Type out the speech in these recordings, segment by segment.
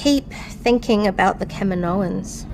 keep thinking about the Kaminoans.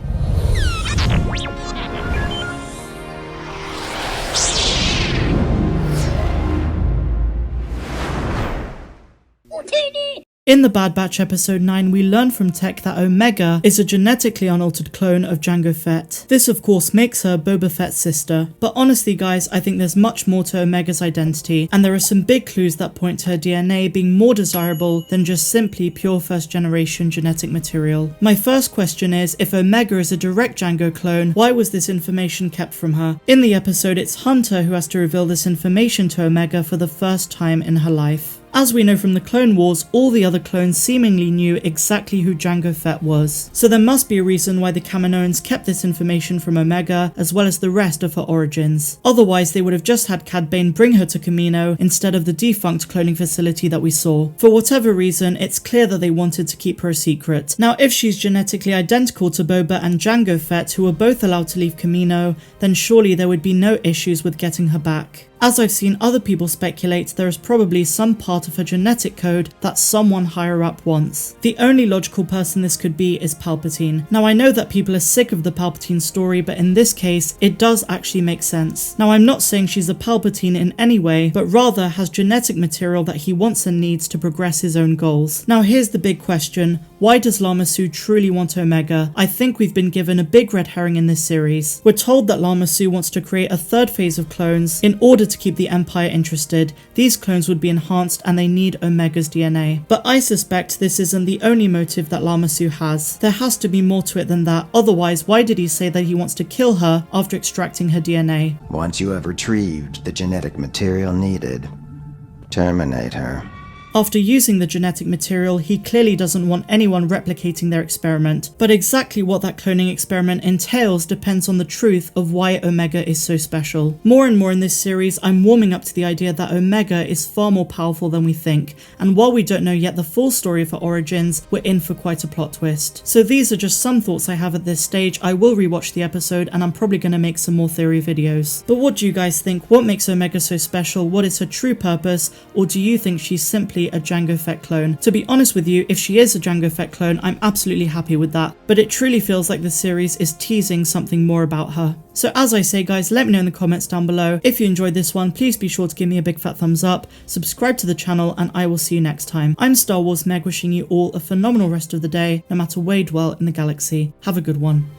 In the Bad Batch episode 9, we learn from Tech that Omega is a genetically unaltered clone of Jango Fett. This of course makes her Boba Fett's sister, but honestly guys, I think there's much more to Omega's identity, and there are some big clues that point to her DNA being more desirable than just simply pure first generation genetic material. My first question is, if Omega is a direct Jango clone, why was this information kept from her? In the episode, it's Hunter who has to reveal this information to Omega for the first time in her life. As we know from the Clone Wars, all the other clones seemingly knew exactly who Jango Fett was. So there must be a reason why the Kaminoans kept this information from Omega, as well as the rest of her origins. Otherwise, they would have just had Cad Bane bring her to Kamino instead of the defunct cloning facility that we saw. For whatever reason, it's clear that they wanted to keep her a secret. Now, if she's genetically identical to Boba and Jango Fett, who were both allowed to leave Kamino, then surely there would be no issues with getting her back. As I've seen other people speculate, there is probably some part of her genetic code that someone higher up wants. The only logical person this could be is Palpatine. Now I know that people are sick of the Palpatine story, but in this case, it does actually make sense. Now I'm not saying she's a Palpatine in any way, but rather has genetic material that he wants and needs to progress his own goals. Now here's the big question. Why does Lama Su truly want Omega? I think we've been given a big red herring in this series. We're told that Lama Su wants to create a third phase of clones in order to keep the Empire interested. These clones would be enhanced and they need Omega's DNA. But I suspect this isn't the only motive that Lama Su has. There has to be more to it than that. Otherwise, why did he say that he wants to kill her after extracting her DNA? Once you have retrieved the genetic material needed, terminate her. After using the genetic material, he clearly doesn't want anyone replicating their experiment. But exactly what that cloning experiment entails depends on the truth of why Omega is so special. More and more in this series, I'm warming up to the idea that Omega is far more powerful than we think. And while we don't know yet the full story of her origins, we're in for quite a plot twist. So these are just some thoughts I have at this stage. I will rewatch the episode and I'm probably going to make some more theory videos. But what do you guys think? What makes Omega so special? What is her true purpose? Or do you think she's simply a Jango Fett clone? To be honest with you, if she is a Jango Fett clone, I'm absolutely happy with that, but it truly feels like the series is teasing something more about her. So as I say guys, let me know in the comments down below. If you enjoyed this one, please be sure to give me a big fat thumbs up, subscribe to the channel, and I will see you next time. I'm Star Wars Meg, wishing you all a phenomenal rest of the day, no matter where you dwell in the galaxy. Have a good one.